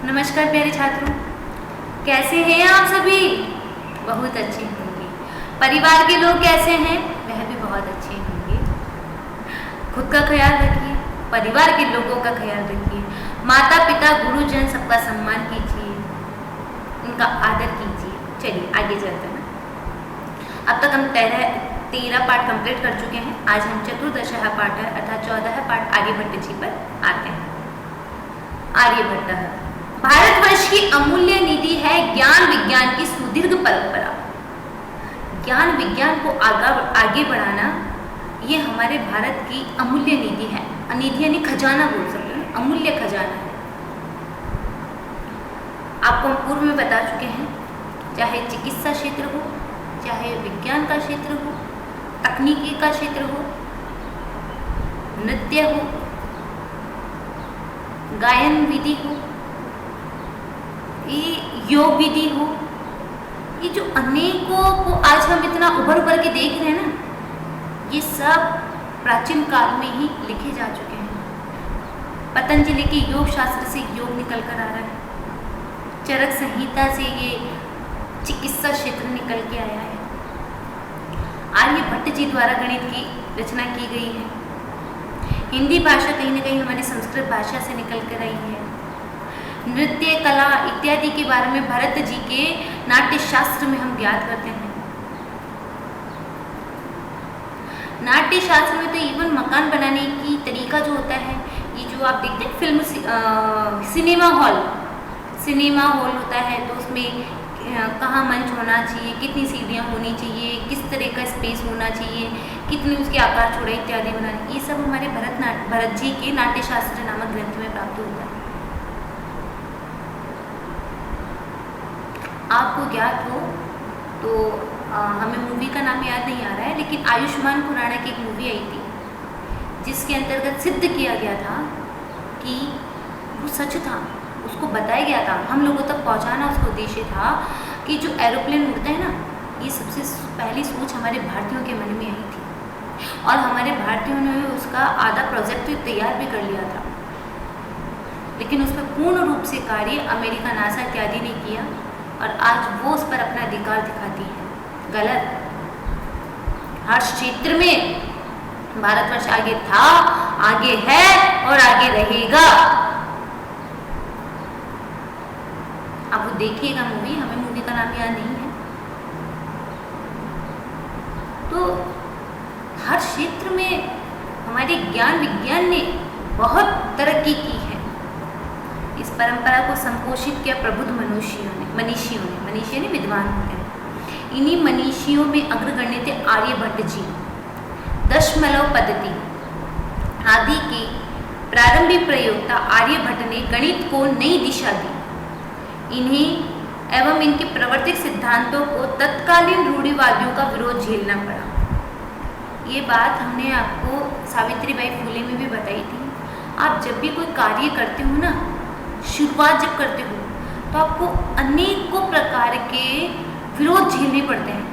नमस्कार प्यारे छात्रों, कैसे हैं आप सभी? बहुत अच्छे होंगे। परिवार के लोग कैसे हैं? वह भी बहुत अच्छे होंगे। खुद का ख्याल रखिए, परिवार के लोगों का ख्याल रखिए। माता पिता गुरुजन सबका सम्मान कीजिए, उनका आदर कीजिए। चलिए आगे चलते हैं। अब तक हम 13 पाठ कंप्लीट कर चुके हैं। आज हम चतुर्दशः पाठ है अर्थात 14 पाठ आर्यभट्ट जी पर आते हैं। आर्यभट्ट भारतवर्ष की अमूल्य निधि है ज्ञान विज्ञान की सुदीर्घ परंपरा। ज्ञान विज्ञान को आगे बढ़ाना ये हमारे भारत की अमूल्य निधि है। निधि यानी खजाना बोल सकते हैं, अमूल्य खजाना है। आपको हम पूर्व में बता चुके हैं, चाहे चिकित्सा क्षेत्र हो, चाहे विज्ञान का क्षेत्र हो, तकनीकी का क्षेत्र हो, नृत्य हो, गायन विधि हो, ये योग विधि हो, ये जो अनेकों को आज हम इतना उभर उभर के देख रहे हैं ना, ये सब प्राचीन काल में ही लिखे जा चुके हैं। पतंजलि के योग शास्त्र से योग निकल कर आ रहा है, चरक संहिता से ये चिकित्सा क्षेत्र निकल के आया है। आर्यभट्ट जी द्वारा गणित की रचना की गई है। हिंदी भाषा कहीं ना कहीं हमारी संस्कृत भाषा से निकल कर आई है। नृत्य कला इत्यादि के बारे में भरत जी के नाट्य शास्त्र में हम ज्ञात करते हैं। नाट्य शास्त्र में तो इवन मकान बनाने की तरीका जो होता है, ये जो आप देखते हैं फिल्म सिनेमा हॉल होता है, तो उसमें कहाँ मंच होना चाहिए, कितनी सीढ़ियाँ होनी चाहिए, किस तरह का स्पेस होना चाहिए, कितनी उसके आकार चौड़ाई इत्यादि बनाने, ये सब हमारे भरत जी के नाट्य शास्त्र नामक ग्रंथ में प्राप्त होता है। आपको ज्ञात हो तो हमें मूवी का नाम याद नहीं आ रहा है, लेकिन आयुष्मान खुराना की एक मूवी आई थी जिसके अंतर्गत सिद्ध किया गया था कि वो सच था, उसको बताया गया था, हम लोगों तक पहुंचाना उसका उद्देश्य था कि जो एरोप्लेन उड़ता है ना, ये सबसे पहली सोच हमारे भारतीयों के मन में आई थी और हमारे भारतीयों ने उसका आधा प्रोजेक्ट तैयार भी कर लिया था, लेकिन उस पर पूर्ण रूप से कार्य अमेरिका नासा इत्यादि ने किया और आज वो उस पर अपना अधिकार दिखाती है। गलत। हर क्षेत्र में भारतवर्ष आगे था, आगे है और आगे रहेगा। आप वो देखिएगा मूवी, हमें मूवी का नाम याद नहीं है। तो हर क्षेत्र में हमारे ज्ञान विज्ञान ने बहुत तरक्की की है। इस परंपरा को संपोषित किया प्रबुद्ध मनीषियों ने विद्वान होते हैं। इन्हीं मनीषियों में अग्रगण्य थे आर्यभट्ट जी। दशमलव पद्धति आदि के प्रारंभिक प्रयोक्ता आर्यभट्ट ने गणित को नई दिशा दी। इन्हें एवं इनके प्रवर्तित सिद्धांतों को तत्कालीन रूढ़िवादियों का विरोध झेलना पड़ा। ये बात हमने आपको सावित्रीबाई फुले में भी बताई थी। आप जब भी कोई कार्य करते हो ना, शुरुआत जब करते हो तो आपको अनेकों प्रकार के विरोध झेलने पड़ते हैं।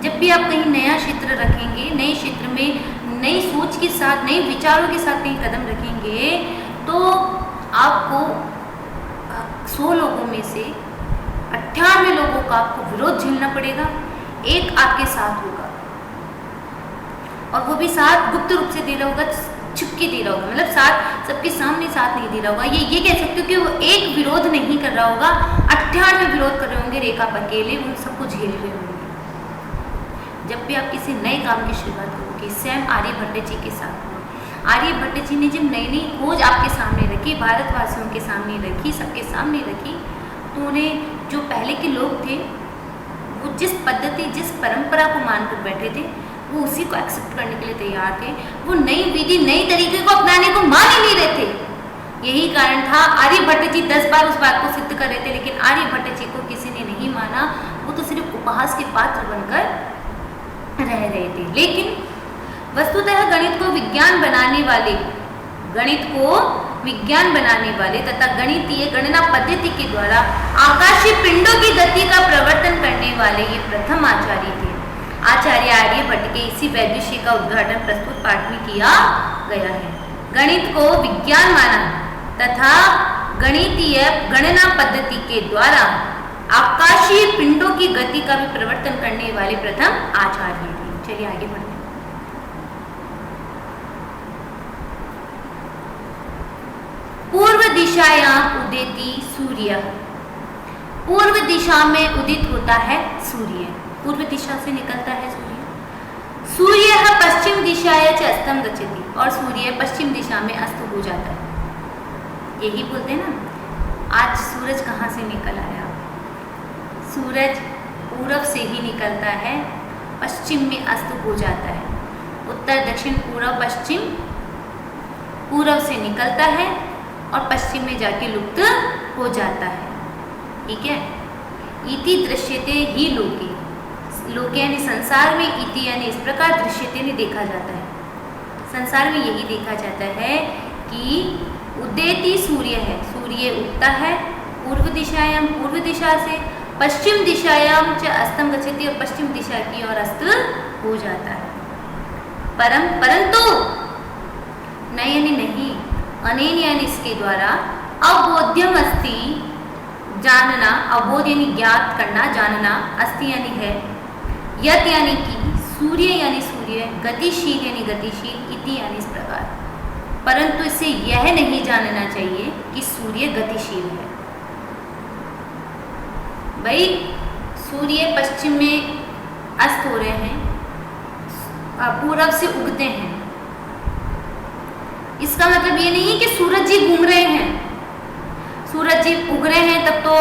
जब भी आप कहीं नया क्षेत्र रखेंगे, नए क्षेत्र में नई सोच के साथ, नए विचारों के साथ कहीं कदम रखेंगे, तो आपको 100 लोगों में से 98 लोगों का आपको विरोध झेलना पड़ेगा, एक आपके साथ होगा और वो भी साथ गुप्त रूप से दे रहा होगा, छुपके दे रहा होगा, मतलब साथ सबके सामने साथ नहीं दे रहा होगा। ये कह सकते हो कि वो एक विरोध नहीं कर रहा होगा, 98 विरोध कर रहे होंगे, रेखा पर अकेले उन सबको झेल रहे होंगे। जब भी आप किसी नए काम की शुरुआत करोगे, स्वयं आर्यभट्ट जी के साथ हो। आर्यभट्ट जी ने जब नई नई खोज आपके सामने रखी, भारतवासियों के सामने रखी, सबके सामने रखी, तो उन्हें जो पहले के लोग थे वो जिस पद्धति, जिस परंपरा को मानकर बैठे थे, वो उसी को एक्सेप्ट करने के लिए तैयार थे। वो नई विधि, नई तरीके को अपनाने को मान ही नहीं रहे थे। यही कारण था आर्यभट्ट जी 10 बार उस बात को सिद्ध कर रहे थे, लेकिन आर्यभट्ट जी को किसी ने नहीं माना। वो तो सिर्फ उपहास के पात्र बनकर रह रहे थे। लेकिन वस्तुतः गणित को विज्ञान बनाने वाले तथा गणितीय गणना पद्धति के द्वारा आकाशीय पिंडों की गति का प्रवर्तन करने वाले ये प्रथम आचार्य थे। आचार्य आर्यभट्ट के इसी वैदुष्य का उद्घाटन प्रस्तुत पाठ में किया गया है। गणित को विज्ञान माना तथा गणितीय गणना पद्धति के द्वारा आकाशीय पिंडों की गति का भी प्रवर्तन करने वाले प्रथम आचार्य थे। चलिए आगे बढ़ते हैं। पूर्व दिशायां उदेति सूर्य, पूर्व दिशा में उदित होता है सूर्य, पूर्व दिशा से निकलता है सूर्य। सूर्य पश्चिम दिशाया च अस्तम गच्छति, और सूर्य पश्चिम दिशा में अस्त हो जाता है। यही बोलते हैं ना, आज सूरज कहाँ से निकल आया? सूरज पूरब से ही निकलता है, पश्चिम में अस्त हो जाता है। उत्तर दक्षिण पूर्व पश्चिम, पूरब से निकलता है और पश्चिम में जाके लुप्त हो जाता है। ठीक है। इति दृश्यते ही लोके, लोके यानी संसार में, इति यानी इस प्रकार, दृश्यते ने देखा जाता है। संसार में यही देखा जाता है कि उदेति सूर्य है, सूर्य उगता है पूर्व दिशायाम, पूर्व दिशा से, पश्चिम दिशायाम च अस्तम गच्छति, और पश्चिम दिशा की ओर अस्त हो जाता है। परंतु न यानी नहीं, अनेन यानी इसके द्वारा, अबोध्यम अस्ति जानना, अबोध यानी ज्ञात करना, जानना, अस्ति यानी है, यत यानी कि, सूर्य यानी सूर्य, गतिशील यानी गतिशील, इति यानी इस प्रकार। परंतु इसे यह नहीं जानना चाहिए कि सूर्य गतिशील है। भाई सूर्य पश्चिम में अस्त हो रहे हैं, पूरब से उगते हैं, इसका मतलब ये नहीं कि सूरज जी घूम रहे हैं। सूरज जी उग रहे हैं तब तो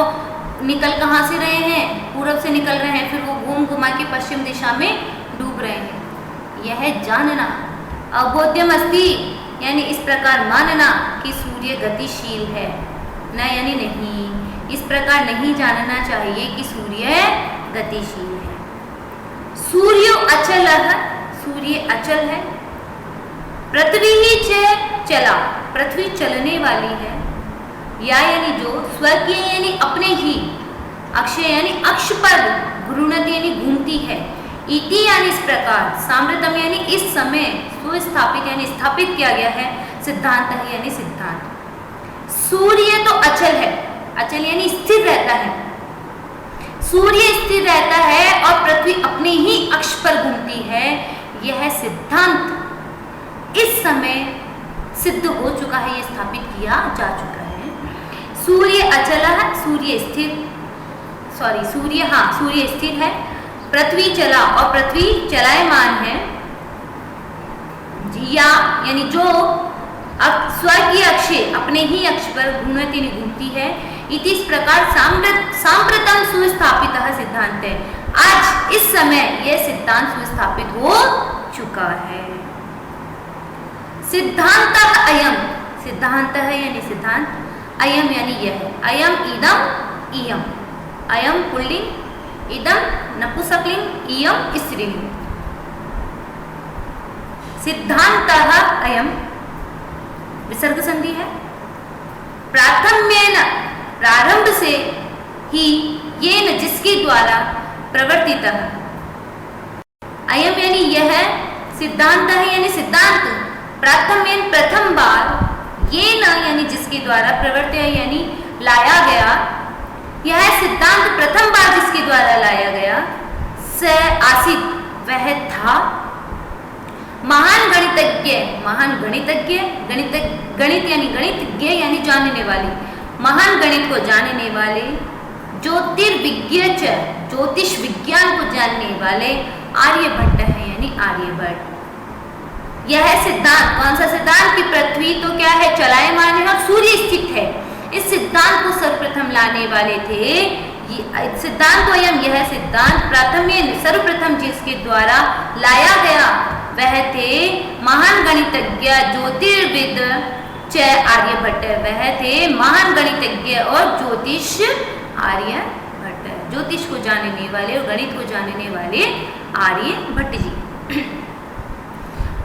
निकल कहाँ से रहे हैं? पूरब से निकल रहे हैं, फिर वो घूम घुमा के पश्चिम दिशा में डूब रहे हैं। यह जानना, अबोध्यम अस्ति यानी इस प्रकार मानना कि सूर्य गतिशील है, न यानी नहीं, इस प्रकार नहीं जानना चाहिए कि सूर्य गतिशील है। सूर्य अचल है, सूर्य अचल है। पृथ्वी ही चला, पृथ्वी चलने वाली है। या यानी जो, स्वर्गीय यानी अपने ही, अक्षय यानी अक्ष पर, घूर्णति यानी घूमती है, इति यानी इस प्रकार, साम्प्रतम यानी इस समय, सुस्थापित यानी स्थापित किया गया है, सिद्धांत है यानी सिद्धांत। सूर्य तो अचल है, अचल यानी स्थिर रहता है, सूर्य स्थिर रहता है और पृथ्वी अपने ही अक्ष पर घूमती है। यह सिद्धांत इस समय सिद्ध हो चुका है, यह स्थापित किया जा चुका है। सूर्य अचल है, सूर्य स्थिर, सूर्य स्थिर है, पृथ्वी चला और पृथ्वी चलायमान है। या यानी जो स्वर्गीय अक्ष अपने ही अक्ष पर घूमती घूमती है, इस प्रकार सांप्रतम सुस्थापित सिद्धांत है। आज इस समय यह सिद्धांत सुस्थापित हो चुका है। सिद्धांत अयम, सिद्धांत है यानी सिद्धांत, अयम यानी यह है, अयम इदम इयम, अयम पुल्लिंग, इदम नपुंसकलिंग, इयम स्त्रीलिंग। सिद्धांत अयम विसर्ग संधि है। प्राथम्येन, प्रारंभ से ही, येन जिसके द्वारा, प्रवर्तित, अयम यानी यह, सिद्धांत है यानी सिद्धांत, प्राथम्येन प्रथम बार, येन यानी जिसके द्वारा, प्रवर्तित यानी लाया गया, यह सिद्धांत प्रथम बार जिसके द्वारा लाया गया, स आसित वह था, महान गणितज्ञ, महान गणितज्ञ, गणित यानी गणितज्ञ यानी जानने वाले, महान गणित को जानने वाले, ज्योतिर्विज्ञ, ज्योतिष विज्ञान को जानने वाले आर्यभट्ट है यानी आर्यभट्ट। यह सिद्धांत, कौन सा सिद्धांत? कि पृथ्वी तो क्या है, चलायमान है और सूर्य स्थित है। इस सिद्धांत को सर्वप्रथम लाने वाले थे सिद्धांत अयम, यह सिद्धांत प्राथम्येन सर्वप्रथम जिसके द्वारा लाया गया वह थे महान गणितज्ञ ज्योतिर्विद च आर्यभट्ट, वह थे महान गणितज्ञ और ज्योतिष आर्यभट्ट, ज्योतिष को जानने वाले और गणित को जानने वाले आर्यभट्ट जी।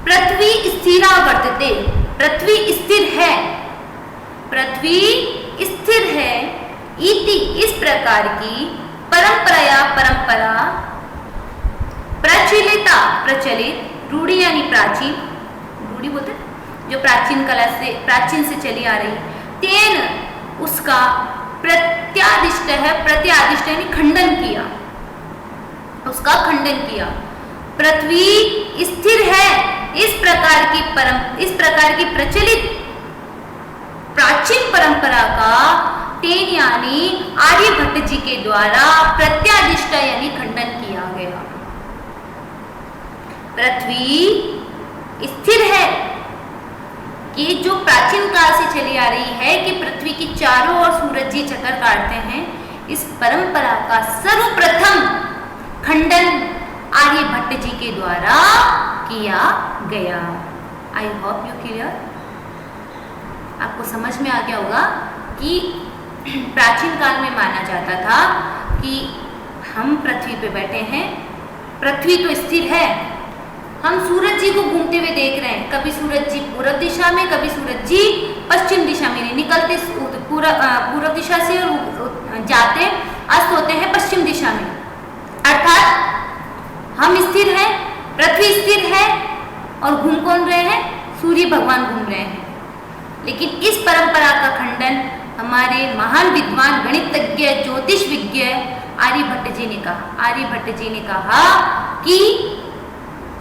पृथ्वी स्थिरा वर्तते, पृथ्वी स्थिर है, पृथ्वी स्थिर है, इति इस प्रकार की परंपरा प्रचलिता, प्रचलित, रूढ़ी यानी प्राचीन, रूढ़ी बोलते जो प्राचीन कला से, प्राचीन से चली आ रही, तेन उसका प्रत्यादिष्ट है, प्रत्यादिष्ट यानी खंडन किया, उसका खंडन किया। पृथ्वी स्थिर है, इस प्रकार की प्रचलित प्राचीन परंपरा का टेन यानी आर्यभट्ट जी के द्वारा प्रत्यादिष्ट यानी खंडन किया गया। पृथ्वी स्थिर है, कि जो प्राचीन काल से चली आ रही है कि पृथ्वी की चारों ओर सूरज जी चक्कर काटते हैं, इस परंपरा का सर्वप्रथम खंडन आर्यभट्ट जी के द्वारा किया गया। आई होप यू क्लियर, आपको समझ में आ गया होगा कि प्राचीन काल में माना जाता था कि हम पृथ्वी पे बैठे हैं, पृथ्वी तो स्थिर है, हम सूरज जी को घूमते हुए देख रहे हैं, कभी सूरज जी पूर्व दिशा में, कभी सूरज जी पश्चिम दिशा में, निकलते पूर्व दिशा से और जाते अस्त होते हैं पश्चिम दिशा में। अर्थात हम स्थिर हैं, पृथ्वी स्थिर है और घूम कौन रहे हैं, सूर्य भगवान घूम रहे हैं। लेकिन इस परंपरा का खंडन हमारे महान विद्वान गणितज्ञ ज्योतिष विज्ञ आर्यभट्ट जी ने कहा। आर्यभट्ट जी ने कहा कि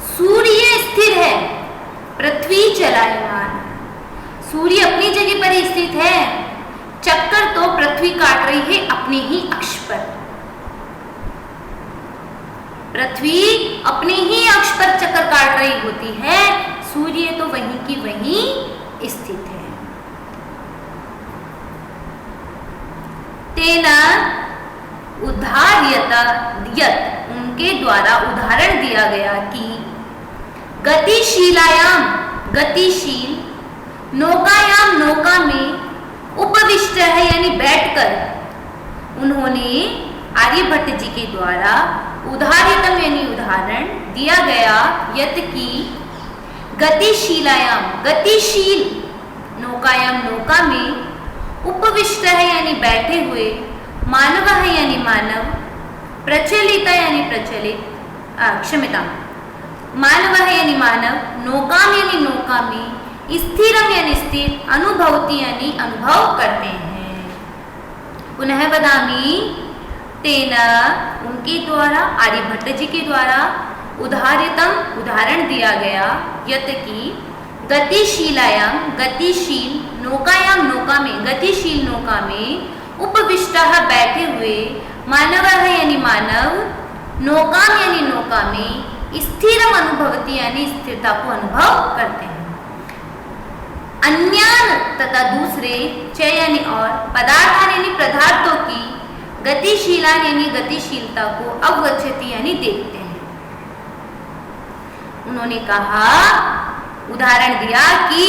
सूर्य स्थिर है, पृथ्वी चलायमान। सूर्य अपनी जगह पर ही स्थित है, चक्कर तो पृथ्वी काट रही है अपने ही अक्ष पर। पृथ्वी अपने ही अक्ष पर चक्कर काट रही होती है, सूर्य तो वहीं की वहीं स्थित है। तेना उदाहर्यत, उनके द्वारा उदाहरण दिया गया कि गतिशीलायाम, गतिशील, नौकायाम, नौका में उपविष्ट है यानी बैठकर। उन्होंने आर्यभट्ट जी के द्वारा उदाहरितम यानी उदाहरण दिया गया यत की गतिशीलायाम, गतिशील, नौकायाम, नौका में, उपविष्ट है यानी बैठे हुए, मानव है यानी मानव, प्रचलित यानी प्रचलित, क्षमता, मानव है यानी मानव, नौकाम यानी नौका में, स्थिरम यानी स्थिर, अनुभवती यानी अनुभव करते हैं। पुनः वदामि, तेना, उनके द्वारा, आर्यभट्ट जी के द्वारा उदाहरितम, उदाहरण दिया गया यत की गतिशीलायाम, गतिशील, नौकायाम, नौका में, गतिशील नौका में, उपविष्टः बैठे हुए, मानव है यानी मानव, नौकाम यानी नौका में, स्थिरम अनुभवती यानी स्थिरता को अनुभव करते हैं। अन्यान तथा दूसरे, च यानी और, पदार्थान यानी पदार्थों की, गतिशीलान यानी गतिशीलता को, अवगच्छति यानी देखते हैं। उन्होंने कहा, उदाहरण दिया कि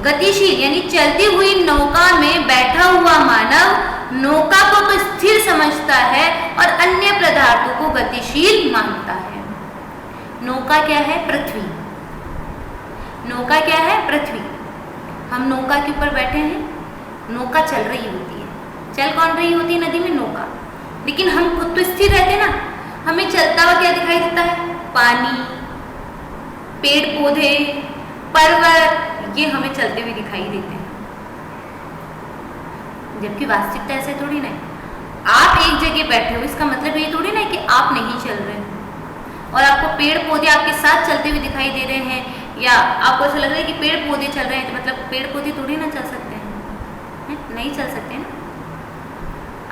गतिशील यानी चलती हुई नौका में बैठा हुआ मानव नौका को तो स्थिर समझता है और अन्य पदार्थों को गतिशील मानता है। नौका क्या है? पृथ्वी। नौका क्या है? पृथ्वी। हम नौका के ऊपर बैठे हैं, नौका चल रही होती है। चल कौन रही होती है नदी में? नौका। लेकिन हम खुद तो स्थिर रहते ना, हमें चलता हुआ क्या दिखाई देता है? पानी, पेड़ पौधे, पर्वत, ये हमें चलते हुए दिखाई देते हैं। जबकि वास्तविकता ऐसे थोड़ी ना है। आप एक जगह बैठे हो, इसका मतलब ये थोड़ी ना है कि आप नहीं चल रहे और आपको पेड़ पौधे आपके साथ चलते हुए दिखाई दे रहे हैं, या आपको ऐसा लग रहा है कि पेड़ पौधे चल रहे हैं, तो मतलब पेड़ पौधे थोड़ी ना चल सकते हैं, नहीं चल सकते ना।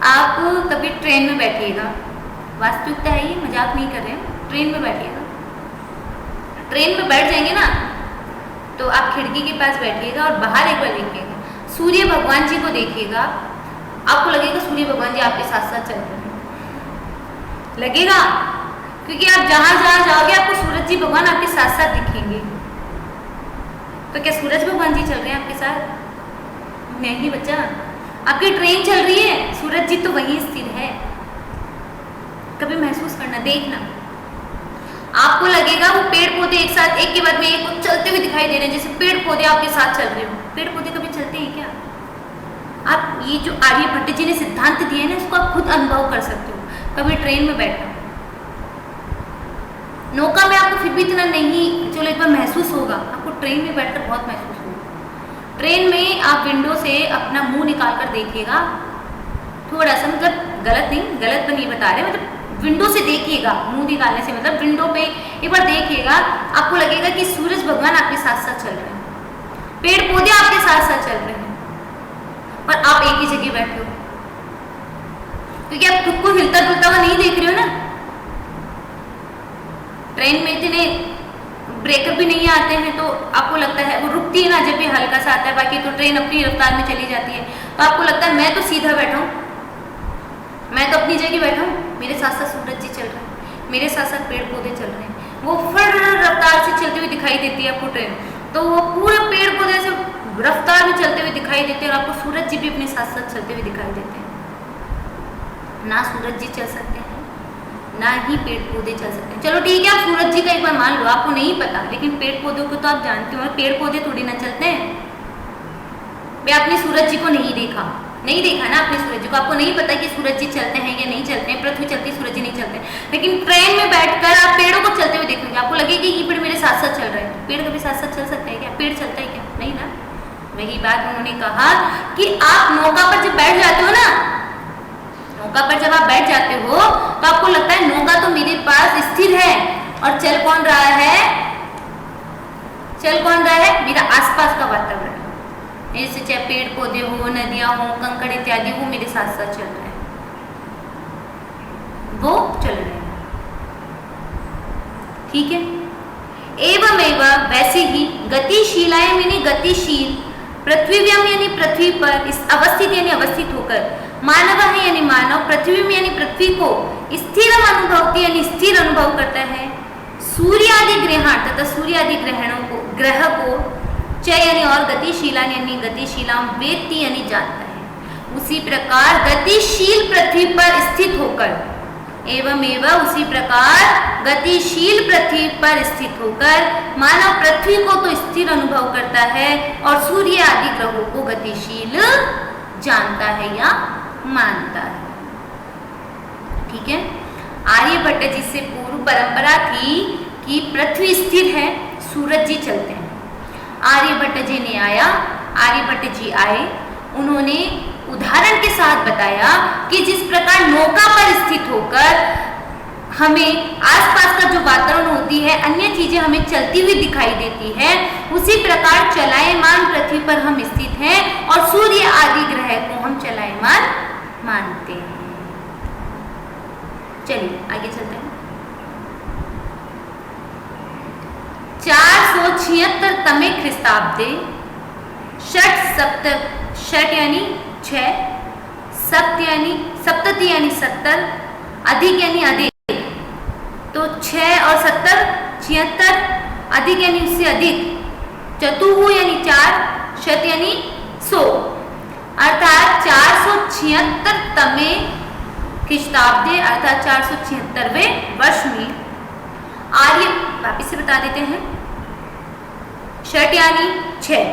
आप कभी ट्रेन में बैठिएगा, वास्तविकता है ये, मजाक नहीं कर रहे हैं, ट्रेन में बैठिएगा, ट्रेन में बैठ जाएंगे ना तो आप खिड़की के पास बैठिएगा और बाहर एक बार देखिएगा, सूर्य भगवान जी को देखिएगा, आपको लगेगा सूर्य भगवान जी आपके साथ साथ चल रहे हैं, लगेगा, क्योंकि आप जहां जहां जाओगे आपको सूरज जी भगवान आपके साथ साथ दिखेंगे। तो क्या सूरज भगवान जी चल रहे हैं आपके साथ? नहीं बच्चा, आपकी ट्रेन चल रही है, सूरज जी तो वहीं स्थिर है। कभी महसूस करना, देखना, आपको लगेगा वो पेड़ पौधे एक साथ एक के बाद में एक चलते हुए दिखाई दे रहे हैं, जैसे पेड़ पौधे आपके साथ चल रहे हो। पेड़ पौधे कभी चलते हैं क्या? आप ये जो आर्यभट्ट जी ने सिद्धांत दिए हैं ना, इसको आप खुद अनुभव कर सकते हो। कभी ट्रेन में बैठना, नौका में आपको फिर भी इतना नहीं, चलो एक बार महसूस होगा, आपको ट्रेन में बैठकर बहुत महसूस होगा। ट्रेन में आप विंडो से अपना मुंह निकाल कर देखिएगा, थोड़ा सा, मतलब गलत नहीं, गलत नहीं बता रहे, मतलब विंडो से देखिएगा, मुंह निकालने से मतलब विंडो पे एक बार देखिएगा, आपको लगेगा कि सूरज भगवान आपके साथ साथ चल रहे हैं, पेड़ पौधे आपके साथ साथ चल रहे हैं, और आप एक ही जगह बैठे हो, क्योंकि आप खुद को हिलता डुलता हुआ नहीं देख रहे हो ना। ट्रेन में इतने ब्रेकर भी नहीं आते हैं, तो आपको लगता है, वो रुकती है ना जब भी हल्का सा आता है, बाकी तो ट्रेन अपनी रफ्तार में चली जाती है, तो आपको लगता है मैं तो सीधा बैठा हूँ, मैं तो अपनी जगह बैठा हूँ, मेरे साथ साथ सूरज जी चल रहे हैं, मेरे साथ साथ पेड़ पौधे चल रहे हैं, वो फर रफ्तार से चलते हुए दिखाई देती है आपको ट्रेन, तो वो पूरे पेड़ पौधे से रफ्तार में चलते हुए दिखाई देते हैं, और आपको सूरज जी भी अपने साथ साथ चलते हुए दिखाई देते हैं। ना सूरज जी चल सकते हैं, ना ही पेड़ पौधे चल सकते हैं। चलो ठीक है, आप सूरज जी का एक बार मान लो, आपको नहीं पता, लेकिन पेड़ पौधों को तो आप जानते हो, पेड़ पौधे थोड़ी ना चलते हैं। मैं आपने सूरज जी को नहीं देखा ना आपने सूरज जी को, आपको नहीं पता कि सूरज जी चलते हैं या नहीं चलते हैं, पृथ्वी चलती सूरज जी नहीं चलते, लेकिन ट्रेन में बैठकर आप पेड़ों को चलते हुए देखेंगे, आपको लगेगा कि ये पेड़ मेरे साथ साथ चल रहे हैं। पेड़ कभी साथ साथ चल सकते हैं क्या? पेड़ चलता है क्या? नहीं ना। वही बात उन्होंने कहा कि आप नौका पर जब बैठ जाते हो ना, नौका पर जब आप बैठ जाते हो तो आपको लगता है नौका तो मेरे पास स्थिर है, और चल कौन रहा है? चल कौन रहा है? मेरा आसपास का वातावरण, जैसे चाहे पेड़ पौधे हो, नदियां हो, कंकड़ इत्यादि, वो मेरे साथ साथ चल रहे हैं, वो चल रहे हैं। ठीक है। एवं एवं वैसे ही गतिशीलाएं यानी गतिशील, पृथ्वीव्यम यानी पृथ्वी पर अवस्थित यानी अवस्थित होकर, मानव है यानी मानव पृथ्वी में यानी पृथ्वी को स्थिर अनुभवती यानी स्थिर अनुभव करता है। सूर्य आदि ग्रहण तथा सूर्य आदि ग्रह को च यानी और गतिशीला यानी गतिशीला वेत्ति यानी जानता है। उसी प्रकार गतिशील पृथ्वी पर स्थित होकर, एवं उसी प्रकार गतिशील पृथ्वी पर स्थित होकर मानव पृथ्वी को तो स्थिर अनुभव करता है और सूर्य आदि ग्रहों को गतिशील जानता है या मानता है। ठीक है। आर्यभट्ट जी से पूर्व परंपरा थी कि पृथ्वी स्थिर है, सूरज जी चलते हैं। आर्यभट्ट जी आए, उन्होंने उदाहरण के साथ बताया कि जिस प्रकार नौका पर स्थित होकर हमें आसपास का जो वातावरण होती है, अन्य चीजें हमें चलती हुई दिखाई देती है, उसी प्रकार चलायमान पृथ्वी पर हम स्थित हैं और सूर्य आदि ग्रह को हम चलायमान मानते हैं। चलिए आगे चलते हैं। 476 तमे ख्रिस्ताब्दे षट यानी 6, सप्तति यानी 70, अधिक यानी अधिक, तो 6 और 70 76, अधिक यानी उससे अधिक, चतुहु यानी 4, शत यानी 100, अर्थात 476 तमे ख्रिस्ताब्दे अर्थात 476वें वर्ष में आर्य, वापिस से बता देते हैं, षट यानी 6,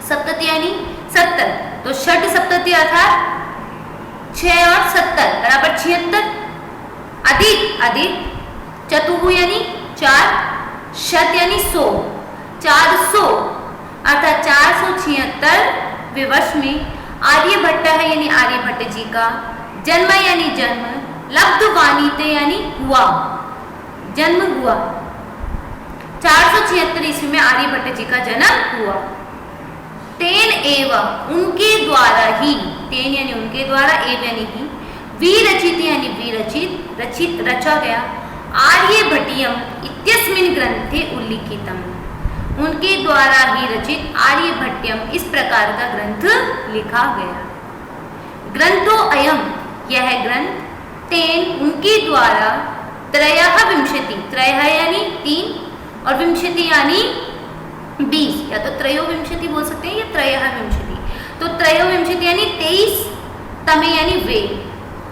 सप्तति यानी 70, तो षट सप्तति अर्थात 6 और 70 बराबर 76, अधिक अधिक, चतुहु यानी 4, शत यानी 100, 400 अर्थात 476वें वर्ष में आर्यभट्ट है यानी आर्यभट्ट जी का जन्म यानी जन्म, लब्ध वाणीते यानी हुआ, जन्म हुआ। 476 ईस्वी में आर्यभट्ट जी का जन्म हुआ। तेन एवं उनके द्वारा ही, तेन यानी उनके द्वारा, एवं यानी ही, विरचित यानी विरचित, रचित रचा गया, आर्यभट्टियम इत्यस्मिन् ग्रंथे उल्लिखितम, उनके द्वारा ही रचित आर्यभट्टियम इस प्रकार का ग्रंथ लिखा गया। ग्रंथो अयम, यह ग्रंथ, तेन उनके द्वारा, त्रयः विंशति, त्रयः यानी 3 और विंशति यानी 20, या तो त्रयोविंशति बोल सकते हैं या त्रयः विंशति, तो त्रयोविंशति यानी 23, तमे यानी वे,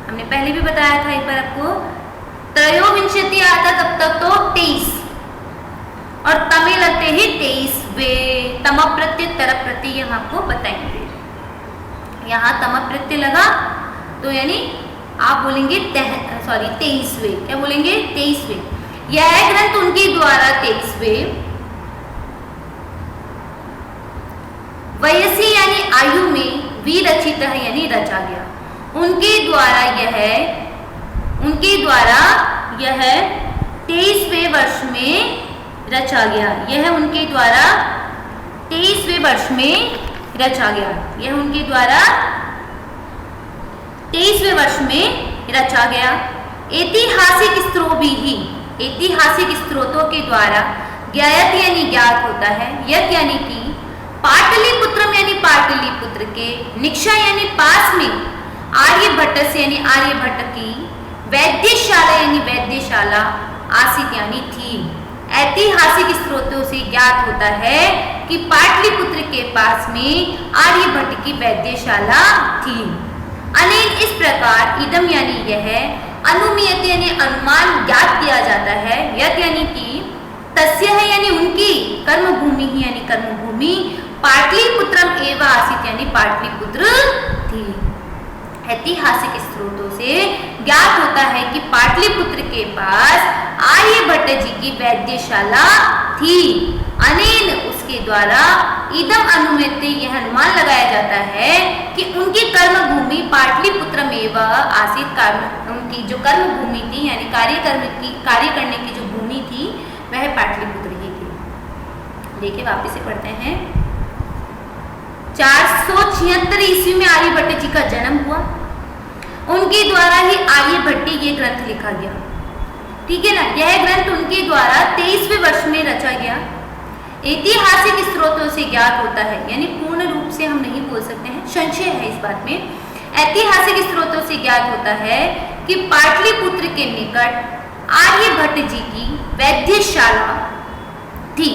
हमने पहले भी बताया था एक बार आपको, त्रयोविंशति आता तब तक तो 23 और तमे लगते ही 23 वे, तम प्रत्यय तरप प्रत्यय हम आपको बताएंगे। यहाँ तम प्रत्यय लगा तो यानी आप बोलेंगे 23वें, क्या बोलेंगे? 23वें। यह ग्रंथ उनके द्वारा 23वें आयु में विरचित है यानी रचा गया। उनके द्वारा यह 23वें वर्ष में रचा गया। यह उनके द्वारा 23वें वर्ष में रचा गया। यह उनके द्वारा 23वें वर्ष में रचा गया। ऐतिहासिक स्रोतों के द्वारा ज्ञात यानी ज्ञात होता है। यह यानी कि पाटलिपुत्रम यानी पाटलिपुत्र के, निक्षा यानी पास में, आर्यभट्ट से यानी आर्यभट्ट की, वैद्यशाला यानी वैद्यशाला, आसित यानी थी। ऐतिहासिक स्रोतों से ज्ञात होता है कि पाटलिपुत्र के पास में आर्यभट्ट की वैद्यशाला थी। अनेन इस प्रकार इदम यानी यह, अनुमीयत यानी अनुमान ज्ञात किया जाता है। यत यानी कि तस्य है यानी उनकी, कर्मभूमि ही यानी कर्मभूमि, पाटलिपुत्रम एवं आसित यानी पाटलिपुत्र थी। ऐतिहासिक स्रोतों से ज्ञात होता है कि पाटलिपुत्र के पास आर्यभट्ट जी की वैद्यशाला थी। अनेन उसके द्वारा इदम अनुमित यह अनुमान लगाया जाता है कि उनकी कर्मभूमि पाटलिपुत्रम एवं आसित, उनकी जो कर्मभूमि थी यानी कार्य करने की जो भूमि थी वह पाटलिपुत्र ही थी। देखिए वापस से पढ़ते हैं। 476 ईस्वी में आर्यभट्ट जी का जन्म हुआ। उनके द्वारा ही आर्यभट्टी ये ग्रंथ लिखा गया। ठीक है ना। यह ग्रंथ उनके द्वारा 23वें वर्ष में रचा गया। ऐतिहासिक स्रोतों से ज्ञात होता है, यानी पूर्ण रूप से हम नहीं बोल सकते हैं, संशय है इस बात में। ऐतिहासिक स्रोतों से ज्ञात होता है कि पाटलिपुत्र के निकट आर्यभट्ट जी की वैद्यशाला थी।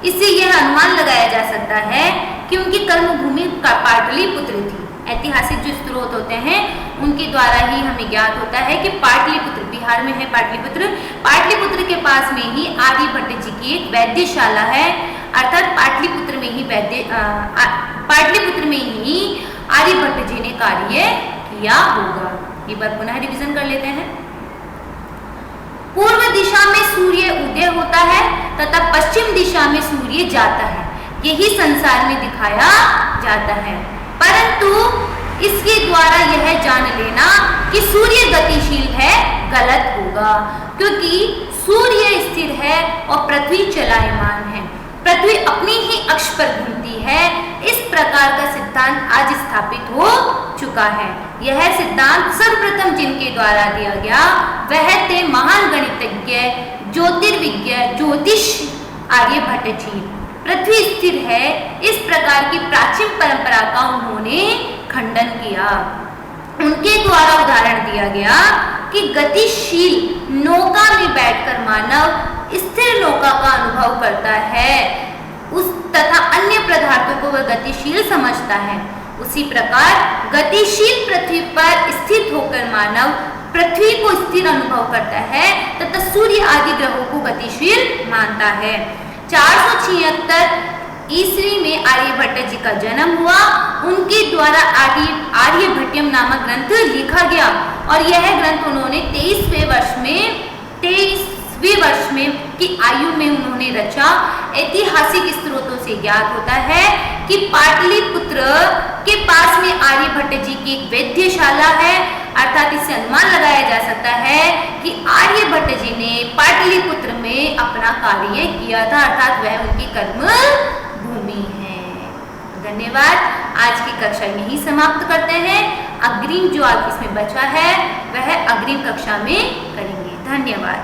इससे यह अनुमान लगाया जा सकता है कि उनकी कर्मभूमि पाटलिपुत्र थी। ऐतिहासिक जो स्रोत होते हैं उनके द्वारा ही हमें ज्ञात होता है कि पाटलिपुत्र, बिहार में है पाटलिपुत्र के पास में ही आर्यभट्ट जी की एक वैद्यशाला है। अर्थात पाटलिपुत्र में ही आर्यभट्ट जी ने कार्य किया होगा। एक बार पुनः रिवीजन कर लेते हैं। पूर्व दिशा में सूर्य उदय होता है तथा पश्चिम दिशा में सूर्य जाता है, यही संसार में दिखाया जाता है। परंतु इसके द्वारा यह जान लेना कि सूर्य गतिशील है गलत होगा, क्योंकि सूर्य स्थिर है और पृथ्वी चलायमान है। पृथ्वी अपनी ही अक्ष पर घूमती है। इस प्रकार का सिद्धांत आज स्थापित हो चुका है। यह सिद्धांत सर्वप्रथम जिनके द्वारा दिया गया वह थे महान गणितज्ञ, ज्योतिर्विज्ञ, ज्योतिष आर्यभट्ट जी। पृथ्वी स्थिर है इस प्रकार की प्राचीन परंपरा का उन्होंने खंडन किया। उनके द्वारा उदाहरण दिया गया कि गतिशील नौका में बैठकर मानव स्थिर नौका का अनुभव करता है, उस तथा अन्य पदार्थों को वह गतिशील समझता है। उसी प्रकार गतिशील पृथ्वी पर स्थित होकर मानव पृथ्वी को स्थिर अनुभव करता है तथा सूर्य आदि ग्रहों को गतिशील मानता है। 476 ईस्वी में आर्यभट्ट जी का जन्म हुआ। उनके द्वारा आर्यभट्टयम नामक ग्रंथ लिखा गया और यह ग्रंथ उन्होंने 23वें वर्ष में की आयु में उन्होंने रचा। ऐतिहासिक स्रोतों से ज्ञात होता है कि पाटलिपुत्र के पास में आर्यभट्ट जी की एक वैद्यशाला है। अर्थात इससे अनुमान लगाया जा सकता है कि आर्यभट्ट जी ने पाटलिपुत्र में अपना कार्य किया था, अर्थात वह उनकी कर्म भूमि है। धन्यवाद। आज की कक्षा यहीं समाप्त करते हैं। अग्रिम जो आज इसमें बचा है वह अग्रिम कक्षा में करेंगे। धन्यवाद।